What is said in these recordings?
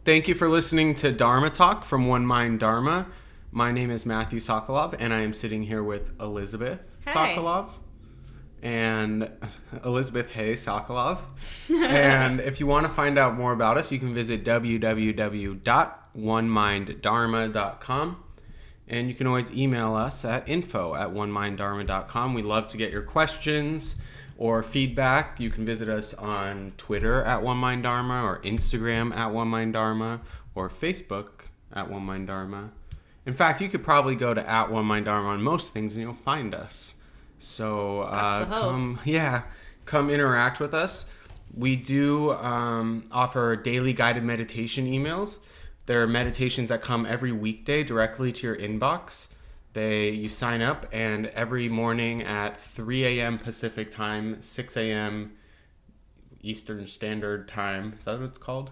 Thank you for listening to Dharma Talk from One Mind Dharma. My name is Matthew Sokolov, and I am sitting here with Elizabeth Sokolov. And Elizabeth Hay Sokolov. And if you want to find out more about us, you can visit www.oneminddharma.com. And you can always email us at info@oneminddharma.com. We love to get your questions or feedback. You can visit us on Twitter at One Mind Dharma, or Instagram at One Mind Dharma, or Facebook at One Mind Dharma. In fact, you could probably go to at One Mind Dharma on most things and you'll find us. So come interact with us. We do offer daily guided meditation emails. There are meditations that come every weekday directly to your inbox. You sign up, and every morning at 3 a.m. Pacific time, 6 a.m. Eastern Standard Time, is that what it's called?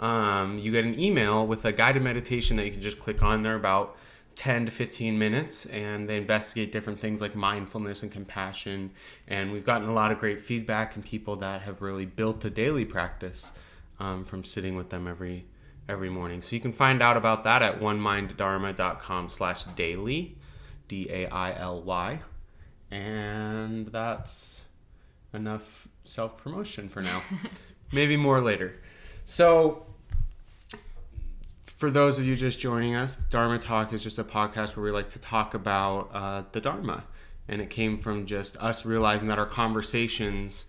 You get an email with a guided meditation that you can just click on. They're about 10 to 15 minutes, and they investigate different things like mindfulness and compassion. And we've gotten a lot of great feedback and people that have really built a daily practice from sitting with them every morning. So you can find out about that at oneminddharma.com/daily, DAILY. And that's enough self-promotion for now. Maybe more later. So for those of you just joining us, Dharma Talk is just a podcast where we like to talk about the Dharma. And it came from just us realizing that our conversations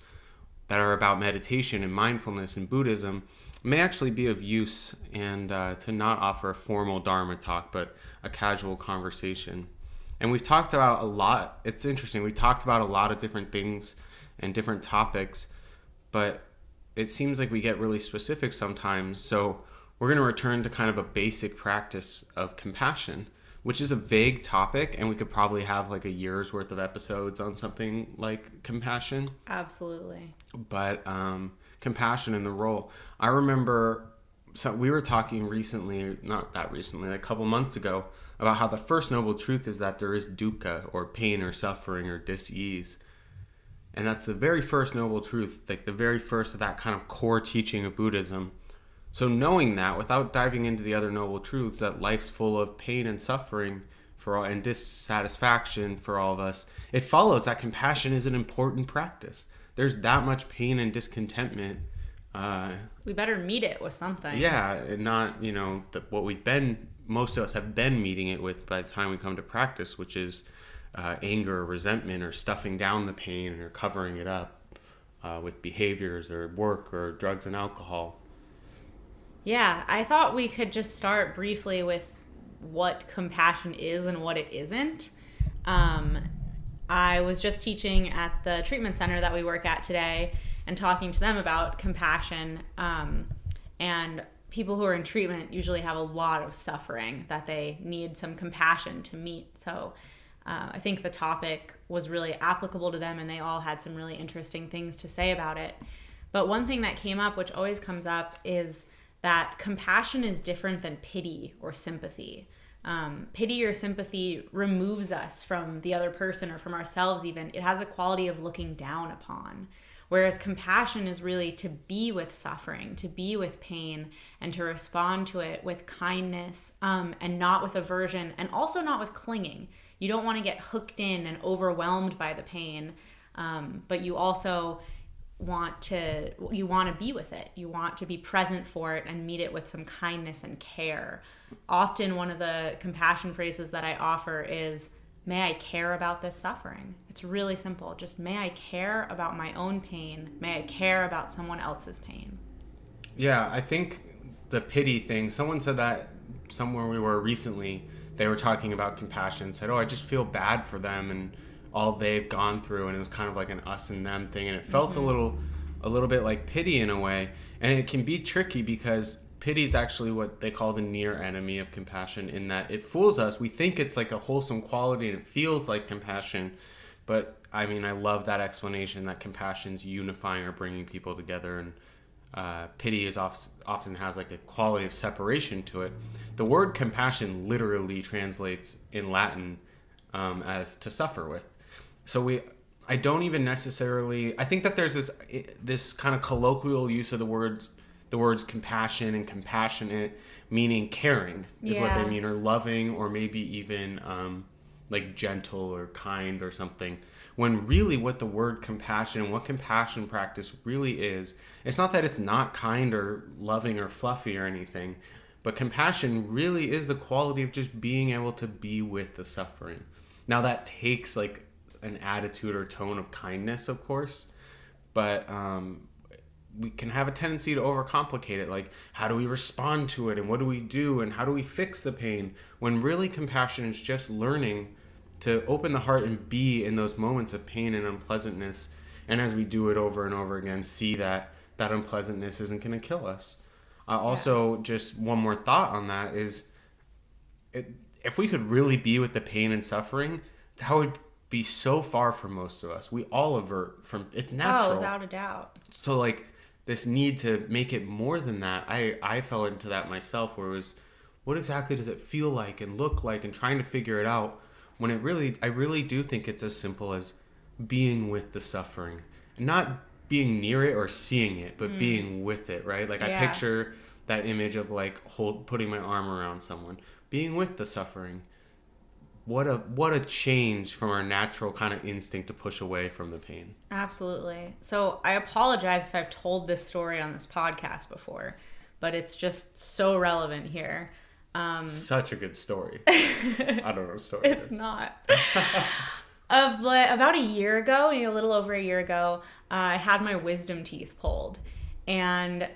that are about meditation and mindfulness and Buddhism may actually be of use, and to not offer a formal Dharma talk, but a casual conversation. And we've talked about a lot. It's interesting. We talked about a lot of different things and different topics, but it seems like we get really specific sometimes. So we're going to return to kind of a basic practice of compassion, which is a vague topic, and we could probably have like a year's worth of episodes on something like compassion. Absolutely. But compassion and the role. I remember, so we were talking recently, not that recently, like a couple months ago, about how the first noble truth is that there is dukkha, or pain or suffering or dis-ease. And that's the very first noble truth, like the very first of that kind of core teaching of Buddhism. So knowing that, without diving into the other noble truths, that life's full of pain and suffering for all, and dissatisfaction for all of us, it follows that compassion is an important practice. There's that much pain and discontentment. We better meet it with something. Yeah, and not, what most of us have been meeting it with by the time we come to practice, which is anger or resentment, or stuffing down the pain, or covering it up with behaviors or work or drugs and alcohol. Yeah, I thought we could just start briefly with what compassion is and what it isn't. I was just teaching at the treatment center that we work at today and talking to them about compassion. And people who are in treatment usually have a lot of suffering that they need some compassion to meet. So I think the topic was really applicable to them, and they all had some really interesting things to say about it. But one thing that came up, which always comes up, is that compassion is different than pity or sympathy. Pity or sympathy removes us from the other person or from ourselves even. It has a quality of looking down upon. Whereas compassion is really to be with suffering, to be with pain, and to respond to it with kindness, and not with aversion, and also not with clinging. You don't want to get hooked in and overwhelmed by the pain, but you also want to be with it. You want to be present for it and meet it with some kindness and care. Often one of the compassion phrases that I offer is, may I care about this suffering? It's really simple. Just, may I care about my own pain? May I care about someone else's pain? Yeah, I think the pity thing, someone said that somewhere we were recently, they were talking about compassion, said, I just feel bad for them and all they've gone through, and it was kind of like an us and them thing, and it felt a little bit like pity in a way. And it can be tricky because pity is actually what they call the near enemy of compassion, in that it fools us. We think it's like a wholesome quality and it feels like compassion, but I love that explanation that compassion's unifying or bringing people together, and pity is often has like a quality of separation to it. The word compassion literally translates in Latin as to suffer with. So I don't even necessarily, I think that there's this kind of colloquial use of the words the words compassion and compassionate, meaning caring, is what they mean, or loving, or maybe even like gentle or kind or something. When really what the word compassion and what compassion practice really is, it's not that it's not kind or loving or fluffy or anything, but compassion really is the quality of just being able to be with the suffering. Now that takes like an attitude or tone of kindness, of course, but we can have a tendency to overcomplicate it. Like, how do we respond to it, and what do we do, and how do we fix the pain? When really compassion is just learning to open the heart and be in those moments of pain and unpleasantness. And as we do it over and over again, see that that unpleasantness isn't going to kill us. Also, just one more thought on that is, if we could really be with the pain and suffering, that would be so far from most of us. We all avert from, it's natural. Oh, without a doubt. So like this need to make it more than that, I fell into that myself, where it was, what exactly does it feel like and look like, and trying to figure it out, when I really do think it's as simple as being with the suffering, and not being near it or seeing it, but being with it, right? Like I picture that image of like putting my arm around someone, being with the suffering. What a change from our natural kind of instinct to push away from the pain. Absolutely. So I apologize if I've told this story on this podcast before, but it's just so relevant here. Such a good story. I don't know what story it is. It's not. About a year ago, a little over a year ago, I had my wisdom teeth pulled. And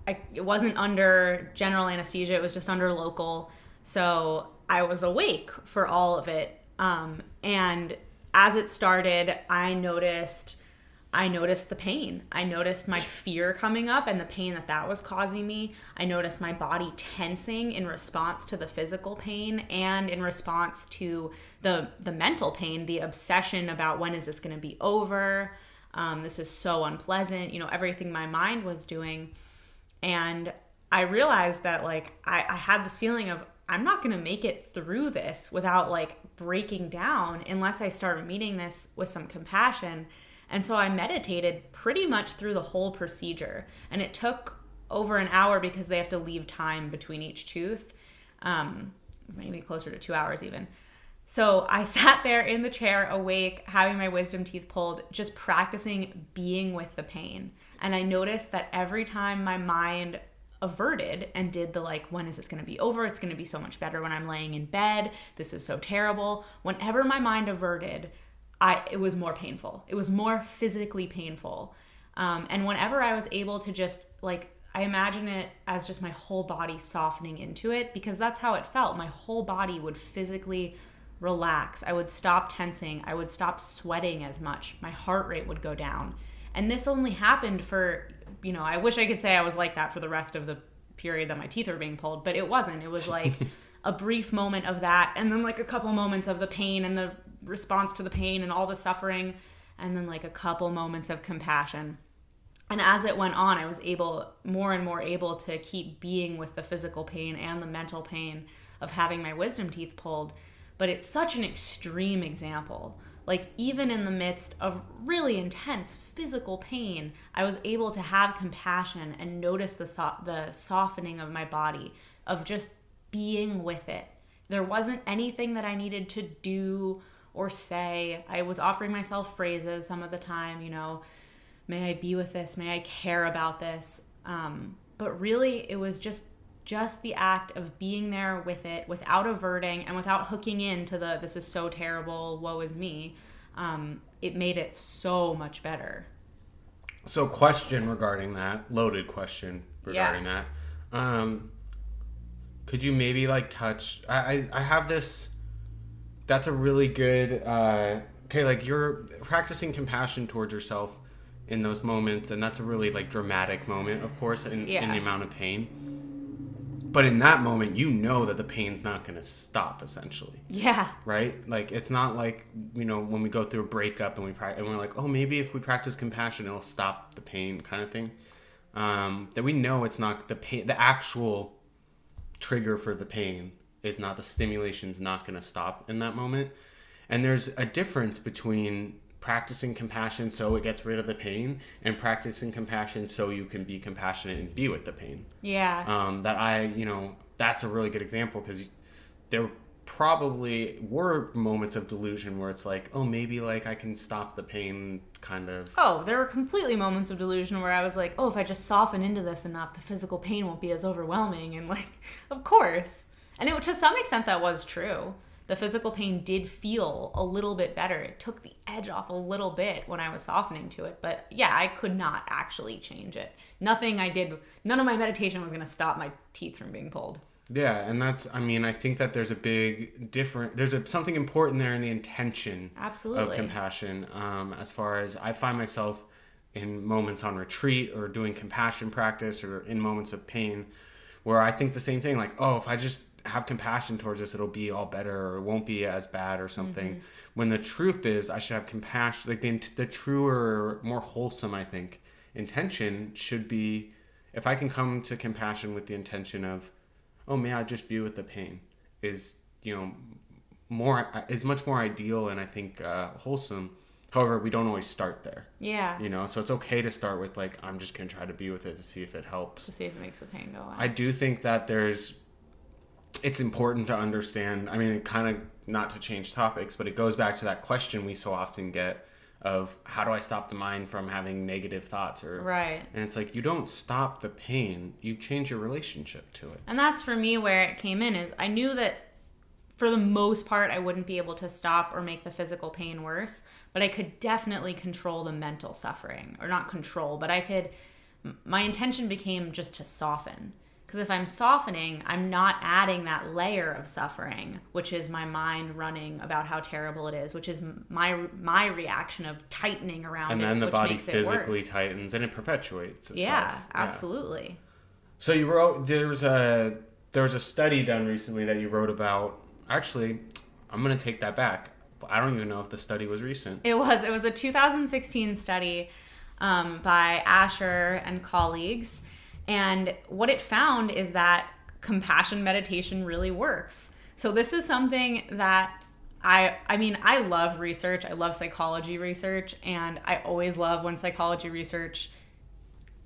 it wasn't under general anesthesia. It was just under local. So I was awake for all of it. And as it started, I noticed the pain. I noticed my fear coming up and the pain that was causing me. I noticed my body tensing in response to the physical pain and in response to the mental pain, the obsession about when is this going to be over? This is so unpleasant, everything my mind was doing. And I realized that like I had this feeling of, I'm not going to make it through this without like breaking down unless I start meeting this with some compassion. And so I meditated pretty much through the whole procedure. And it took over an hour because they have to leave time between each tooth, maybe closer to 2 hours even. So I sat there in the chair awake, having my wisdom teeth pulled, just practicing being with the pain. And I noticed that every time my mind averted and did the like, when is this going to be over? It's going to be so much better when I'm laying in bed. This is so terrible. Whenever my mind averted, it was more painful. It was more physically painful. And whenever I was able to just like, I imagine it as just my whole body softening into it, because that's how it felt. My whole body would physically relax. I would stop tensing. I would stop sweating as much. My heart rate would go down. And this only happened for, I wish I could say I was like that for the rest of the period that my teeth were being pulled, but it wasn't. It was like a brief moment of that, and then like a couple moments of the pain and the response to the pain and all the suffering, and then like a couple moments of compassion. And as it went on, I was more and more able to keep being with the physical pain and the mental pain of having my wisdom teeth pulled. But it's such an extreme example. Like even in the midst of really intense physical pain, I was able to have compassion and notice the softening of my body, of just being with it. There wasn't anything that I needed to do or say. I was offering myself phrases some of the time, may I be with this, may I care about this. But really it was just the act of being there with it without averting and without hooking into this is so terrible, woe is me. It made it so much better. So question regarding that, loaded question regarding that. Could you maybe like touch, I have this, that's a really good, like you're practicing compassion towards yourself in those moments, and that's a really like dramatic moment, of course, in the amount of pain. But in that moment, that the pain's not going to stop, essentially. Yeah. Right? Like, it's not like, when we go through a breakup and we're like, oh, maybe if we practice compassion, it'll stop the pain kind of thing. That we know it's not the pain, the actual trigger for the pain is not, the stimulation's not going to stop in that moment. And there's a difference between practicing compassion so it gets rid of the pain, and practicing compassion so you can be compassionate and be with the pain. Yeah. That's a really good example, because there probably were moments of delusion where it's like, oh, maybe like I can stop the pain, kind of. Oh, there were completely moments of delusion where I was like, oh, if I just soften into this enough, the physical pain won't be as overwhelming. And like, of course. And to some extent that was true. The physical pain did feel a little bit better. It took the edge off a little bit when I was softening to it. But yeah, I could not actually change it. None of my meditation was going to stop my teeth from being pulled. Yeah, and I think that there's a big something important there in the intention Absolutely. of compassion. As far as I find myself in moments on retreat or doing compassion practice or in moments of pain where I think the same thing, like, oh, if I just have compassion towards this, it'll be all better, or it won't be as bad or something. Mm-hmm. When the truth is I should have compassion, like the truer, more wholesome, I think, intention should be, if I can come to compassion with the intention of, oh, may I just be with the pain, is much more ideal and I think wholesome. However, we don't always start there. Yeah. So it's okay to start with like, I'm just gonna try to be with it to see if it helps. To see if it makes the pain go away. I do think that it's important to understand. I mean, kind of not to change topics, but it goes back to that question we so often get of how do I stop the mind from having negative thoughts, right. And it's like, you don't stop the pain, you change your relationship to it. And that's for me where it came in, is I knew that for the most part I wouldn't be able to stop or make the physical pain worse, but I could definitely control the mental suffering, or not control, but my intention became just to soften. Because if I'm softening, I'm not adding that layer of suffering, which is my mind running about how terrible it is, which is my reaction of tightening around it, and then the which body makes physically tightens and it perpetuates itself. Yeah, absolutely. Yeah. So you wrote, there was a study done recently that you wrote about. Actually, I'm going to take that back. I don't even know if the study was recent. It was a 2016 study by Asher and colleagues. And what it found is that compassion meditation really works. So this is something that I love research. I love psychology research. And I always love when psychology research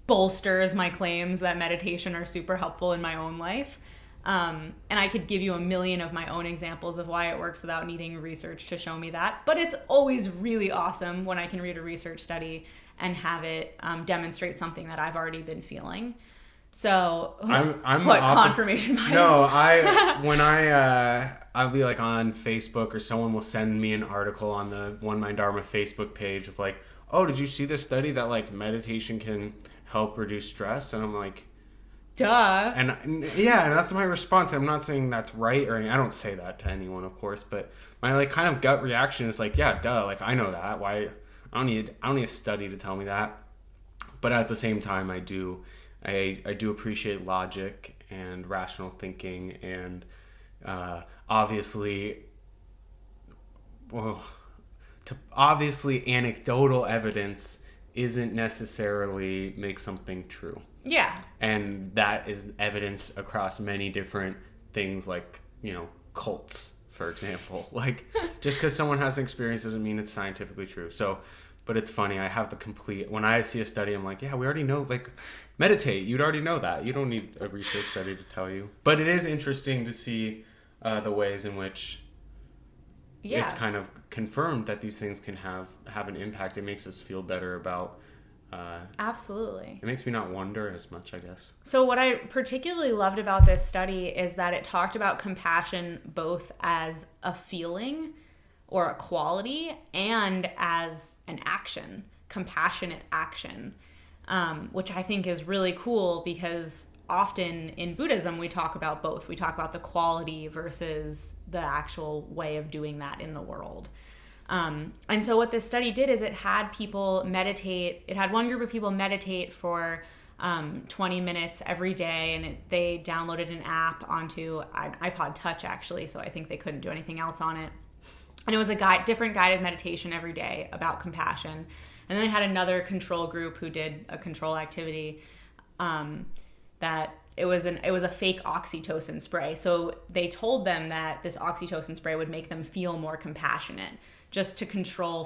bolsters my claims that meditation are super helpful in my own life. And I could give you a million of my own examples of why it works without needing research to show me that. But it's always really awesome when I can read a research study and have it demonstrate something that I've already been feeling. So I'm what confirmation bias? No, I'll be like on Facebook, or someone will send me an article on the One Mind Dharma Facebook page of like, oh, did you see this study that like meditation can help reduce stress? And I'm like, duh. And yeah, and that's my response. I'm not saying that's right or anything. I don't say that to anyone, of course, but my like kind of gut reaction is like, yeah, duh. Like I know that. Why? I don't need a study to tell me that. But at the same time, I do appreciate logic and rational thinking, and obviously anecdotal evidence isn't necessarily make something true. Yeah. And that is evidence across many different things, like, cults, for example. Like, just because someone has an experience doesn't mean it's scientifically true. So, but it's funny, I have when I see a study, I'm like, yeah, we already know, like, meditate. You'd already know that. You don't need a research study to tell you. But it is interesting to see the ways in which it's kind of confirmed that these things can have an impact. It makes us feel better about... Absolutely. It makes me not wonder as much, I guess. So what I particularly loved about this study is that it talked about compassion both as a feeling or a quality and as an action, compassionate action, which I think is really cool, because often in Buddhism we talk about both. We talk about the quality versus the actual way of doing that in the world. And so what this study did is it had people meditate. It had one group of people meditate for 20 minutes every day, and they downloaded an app onto an iPod Touch, actually, so I think they couldn't do anything else on it. And it was a different guided meditation every day about compassion. And then they had another control group who did a control activity that it was a fake oxytocin spray. So they told them that this oxytocin spray would make them feel more compassionate, just to control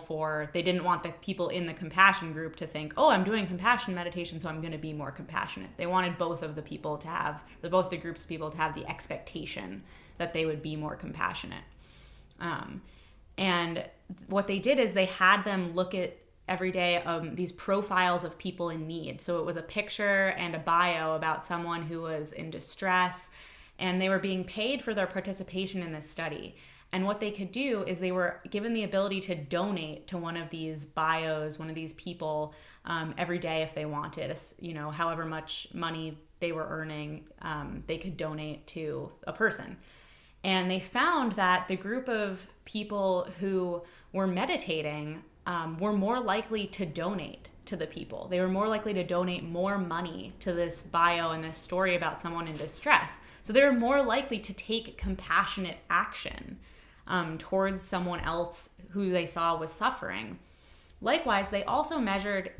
they didn't want the people in the compassion group to think, oh, I'm doing compassion meditation, so I'm going to be more compassionate. They wanted both the groups of people to have the expectation that they would be more compassionate. And what they did is they had them look at every day these profiles of people in need. So it was a picture and a bio about someone who was in distress, and they were being paid for their participation in this study. And what they could do is they were given the ability to donate to one of these bios, one of these people, every day if they wanted. However much money they were earning, they could donate to a person. And they found that the group of people who were meditating were more likely to donate to the people. They were more likely to donate more money to this bio and this story about someone in distress. So they were more likely to take compassionate action towards someone else who they saw was suffering. Likewise, they also measured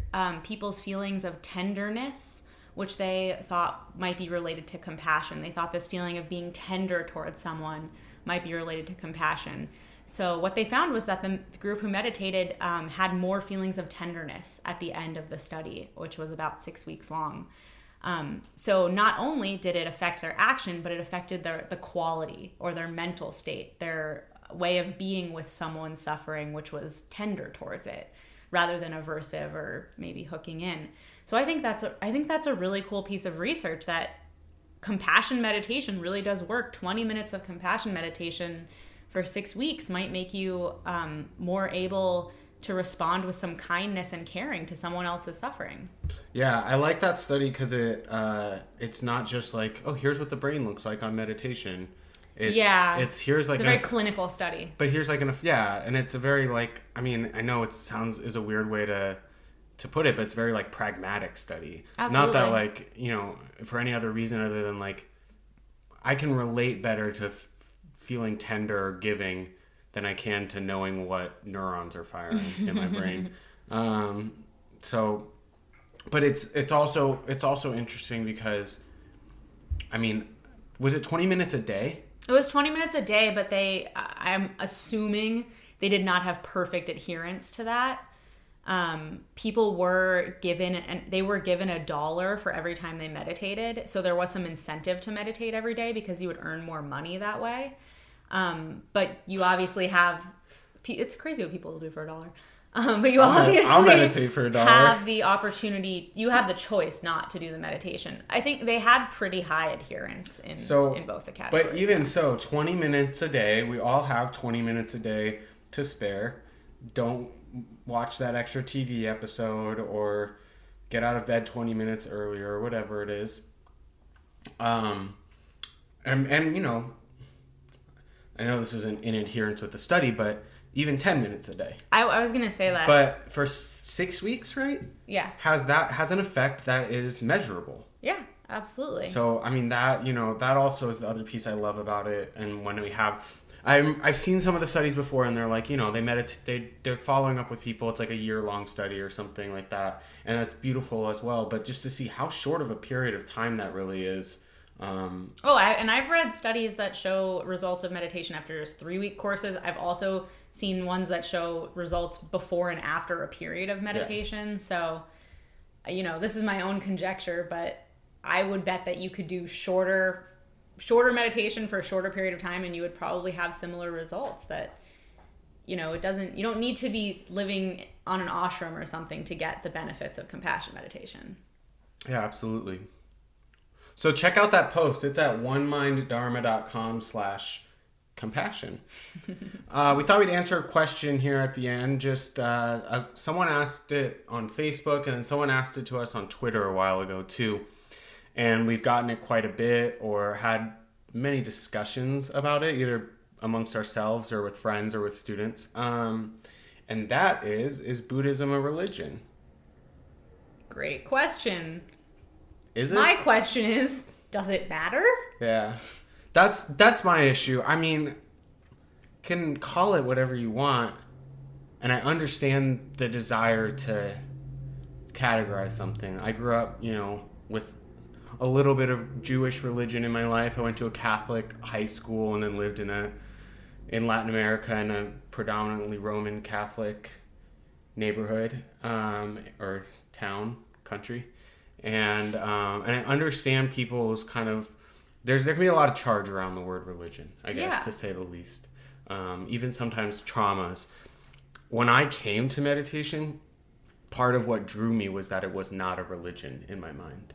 people's feelings of tenderness, which they thought might be related to compassion. They thought this feeling of being tender towards someone might be related to compassion. So what they found was that the group who meditated had more feelings of tenderness at the end of the study, which was about 6 weeks long. So not only did it affect their action, but it affected the quality or their mental state, their way of being with someone suffering, which was tender towards it, rather than aversive or maybe hooking in. So I think that's a really cool piece of research, that compassion meditation really does work. 20 minutes of compassion meditation for 6 weeks might make you more able to respond with some kindness and caring to someone else's suffering. Yeah, I like that study because it's not just like, oh, here's what the brain looks like on meditation. It's a very clinical study. But here's like and it's a very I know it is a weird way to put it, but it's very pragmatic study. Absolutely. Not that for any other reason other than I can relate better to feeling tender or giving than I can to knowing what neurons are firing in my brain. But it's also interesting because, was it 20 minutes a day? It was 20 minutes a day, but I'm assuming they did not have perfect adherence to that. People were given $1 for every time they meditated. So there was some incentive to meditate every day because you would earn more money that way. But you obviously it's crazy what people will do for $1. But you I'll meditate for $1. Have the opportunity, you have the choice not to do the meditation. I think they had pretty high adherence in both the categories. But even so, 20 minutes a day, we all have 20 minutes a day to spare. Don't watch that extra TV episode or get out of bed 20 minutes earlier or whatever it is. And I know this isn't in adherence with the study, but even 10 minutes a day. I was going to say that. But for 6 weeks, right? Yeah. Has an effect that is measurable. Yeah, absolutely. So, that also is the other piece I love about it. And when we have, I've seen some of the studies before and they're they meditate, they're following up with people. It's a year-long study or something like that. And that's beautiful as well. But just to see how short of a period of time that really is. I've read studies that show results of meditation after just 3-week courses. I've also seen ones that show results before and after a period of meditation. Yeah. So, this is my own conjecture, but I would bet that you could do shorter meditation for a shorter period of time and you would probably have similar results. That, you don't need to be living on an ashram or something to get the benefits of compassion meditation. Yeah, absolutely. So check out that post. It's at oneminddharma.com/compassion. We thought we'd answer a question here at the end. Just someone asked it on Facebook, and then someone asked it to us on Twitter a while ago too. And we've gotten it quite a bit, or had many discussions about it, either amongst ourselves or with friends or with students. And that is Buddhism a religion? Great question. Is it? My question is, does it matter? Yeah. That's my issue. Can call it whatever you want. And I understand the desire to categorize something. I grew up, with a little bit of Jewish religion in my life. I went to a Catholic high school and then lived in Latin America in a predominantly Roman Catholic neighborhood, or town, country. And I understand people's kind of, there can be a lot of charge around the word religion, I guess, to say the least. Even sometimes traumas. When I came to meditation, part of what drew me was that it was not a religion in my mind.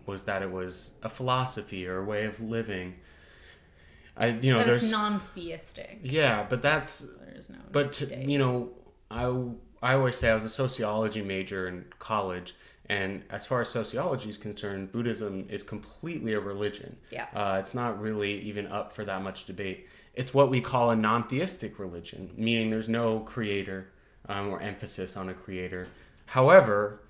Was that it was a philosophy or a way of living. There's it's non-theistic. Yeah, but there's no. But I always say I was a sociology major in college, and as far as sociology is concerned, Buddhism is completely a religion. Yeah. It's not really even up for that much debate. It's what we call a non-theistic religion, meaning there's no creator, or emphasis on a creator. However,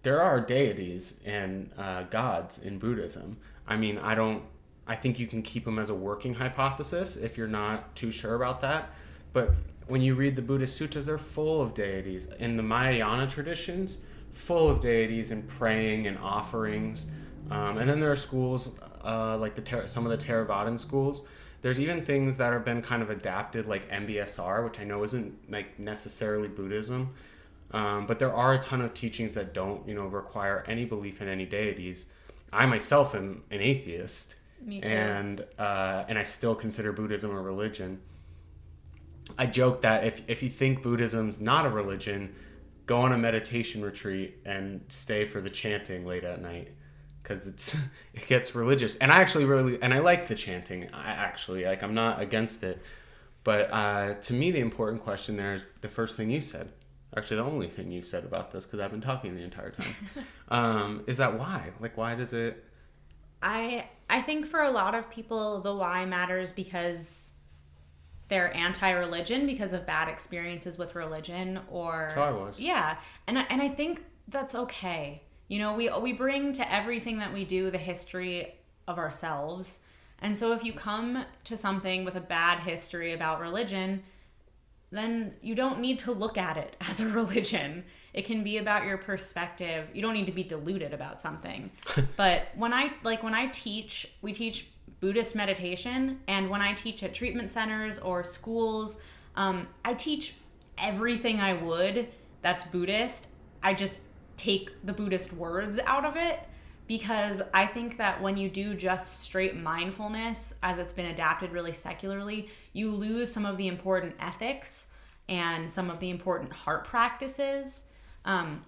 there are deities and gods in Buddhism. I mean, I think you can keep them as a working hypothesis if you're not too sure about that. But when you read the Buddhist suttas, they're full of deities. In the Mahayana traditions, full of deities and praying and offerings. And then there are schools like some of the Theravadan schools. There's even things that have been kind of adapted, like MBSR, which I know isn't like necessarily Buddhism. But there are a ton of teachings that don't, require any belief in any deities. I myself am an atheist. Me too. And I still consider Buddhism a religion. I joke that if you think Buddhism's not a religion, go on a meditation retreat and stay for the chanting late at night, because it gets religious. And I actually I like the chanting. I'm not against it. But to me, the important question there is the first thing you said. Actually, the only thing you've said about this, because I've been talking the entire time, is that why? Like, why does it? I think for a lot of people, the why matters because they're anti-religion because of bad experiences with religion, or That's how I was. Yeah, and I think that's okay. We bring to everything that we do the history of ourselves, and so if you come to something with a bad history about religion, then you don't need to look at it as a religion. It can be about your perspective. You don't need to be deluded about something. But when I teach, we teach Buddhist meditation, and when I teach at treatment centers or schools, I teach everything I would that's Buddhist. I just take the Buddhist words out of it, because I think that when you do just straight mindfulness, as it's been adapted really secularly, you lose some of the important ethics and some of the important heart practices.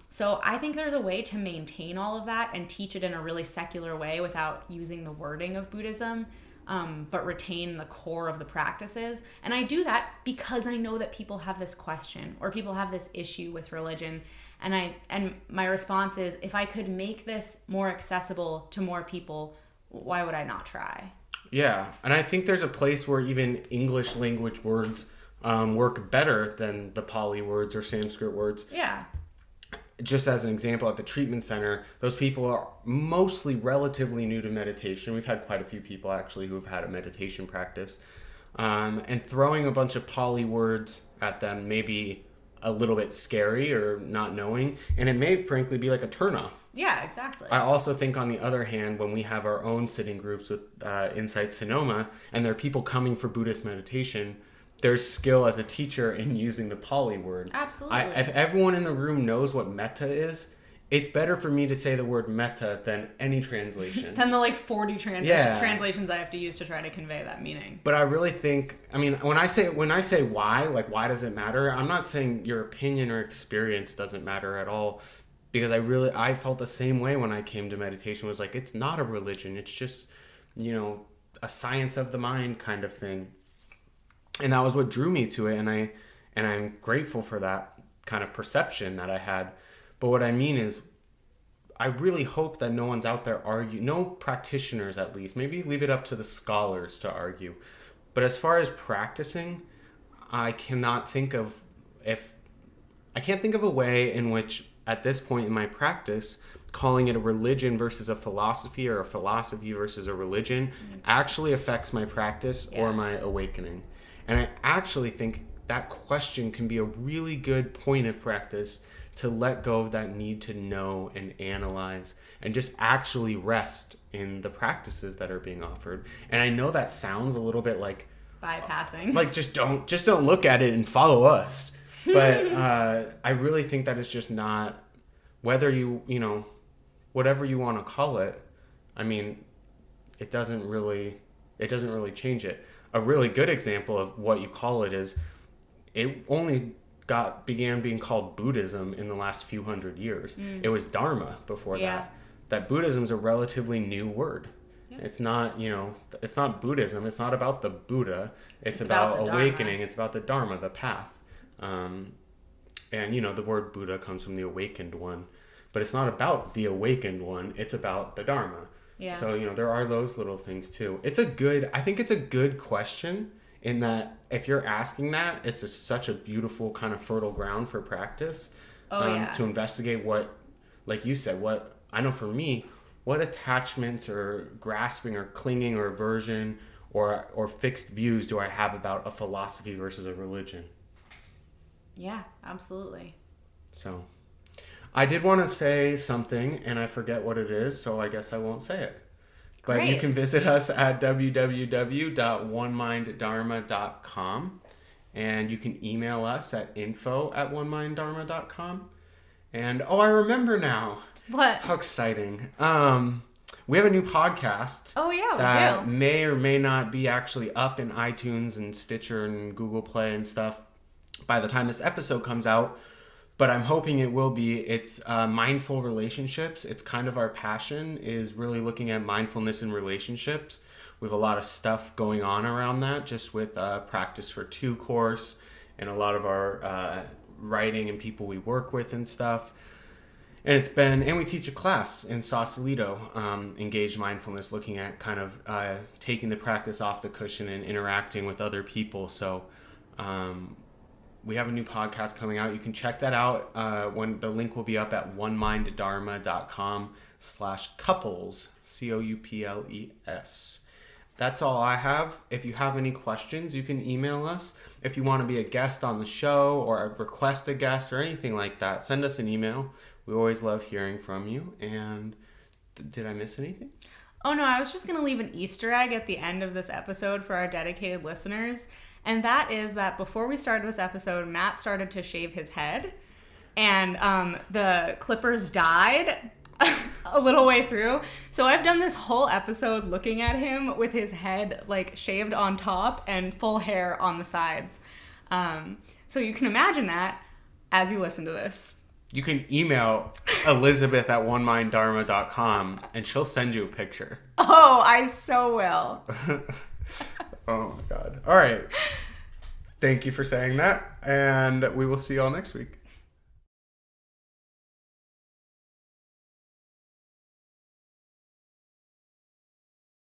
So I think there's a way to maintain all of that and teach it in a really secular way without using the wording of Buddhism, but retain the core of the practices. And I do that because I know that people have this question or people have this issue with religion. And my response is, if I could make this more accessible to more people, why would I not try? Yeah, and I think there's a place where even English language words work better than the Pali words or Sanskrit words. Yeah. Just as an example, at the treatment center, those people are mostly relatively new to meditation. We've had quite a few people actually who have had a meditation practice. And throwing a bunch of Pali words at them may be a little bit scary or not knowing, and it may frankly be like a turnoff. Yeah, exactly. I also think, on the other hand, when we have our own sitting groups with Insight Sonoma, and there are people coming for Buddhist meditation, there's skill as a teacher in using the Pali word. Absolutely. If everyone in the room knows what metta is, it's better for me to say the word metta than any translation. Than the 40 translations I have to use to try to convey that meaning. But I really think, when I say why, why does it matter? I'm not saying your opinion or experience doesn't matter at all, because I felt the same way when I came to meditation. It was like, it's not a religion. It's just, a science of the mind kind of thing. And that was what drew me to it, and I'm grateful for that kind of perception that I had. But what I mean is, I really hope that no one's out there no practitioners at least, maybe leave it up to the scholars to argue. But as far as practicing, I can't think of a way in which, at this point in my practice, calling it a religion versus a philosophy, or a philosophy versus a religion, actually affects my practice or my awakening. And I actually think that question can be a really good point of practice to let go of that need to know and analyze and just actually rest in the practices that are being offered. And I know that sounds a little bit like bypassing. Like just don't look at it and follow us. But I really think that it's just not, whether you know, whatever you want to call it. I mean, it doesn't really change it. A really good example of what you call it is, it only began being called Buddhism in the last few hundred years. It was Dharma before that. That Buddhism is a relatively new word. Yeah. It's not, you know, it's not Buddhism. It's not about the Buddha. It's about awakening. Dharma. It's about the Dharma, the path. And, you know, the word Buddha comes from the awakened one. But it's not about the awakened one. It's about the Dharma. Yeah. So, you know, there are those little things too. I think it's a good question, in that if you're asking that, it's such a beautiful kind of fertile ground for practice. To investigate what, like you said, what, I know for me, what attachments or grasping or clinging or aversion or fixed views do I have about a philosophy versus a religion? Yeah, absolutely. So I did want to say something, and I forget what it is, so I guess I won't say it. But Great. You can visit us at www.oneminddharma.com, and you can email us at info@oneminddharma.com. And I remember now. What? How exciting. We have a new podcast. Oh yeah, we that do. May or may not be actually up in iTunes and Stitcher and Google Play and stuff by the time this episode comes out. But I'm hoping it will be. It's mindful relationships. It's kind of our passion, is really looking at mindfulness in relationships. We have a lot of stuff going on around that, just with Practice for Two course and a lot of our writing and people we work with and stuff. And we teach a class in Sausalito, Engaged Mindfulness, looking at kind of taking the practice off the cushion and interacting with other people. So we have a new podcast coming out. You can check that out. When the link will be up at oneminddharma.com/couples, COUPLES. That's all I have. If you have any questions, you can email us. If you want to be a guest on the show or request a guest or anything like that, send us an email. We always love hearing from you. And did I miss anything? Oh, no, I was just going to leave an Easter egg at the end of this episode for our dedicated listeners. And that is that before we started this episode, Matt started to shave his head. And the clippers died a little way through. So I've done this whole episode looking at him with his head like shaved on top and full hair on the sides. So you can imagine that as you listen to this. You can email Elizabeth at oneminddharma.com and she'll send you a picture. Oh, I so will. Oh my God. All right. Thank you for saying that. And we will see you all next week.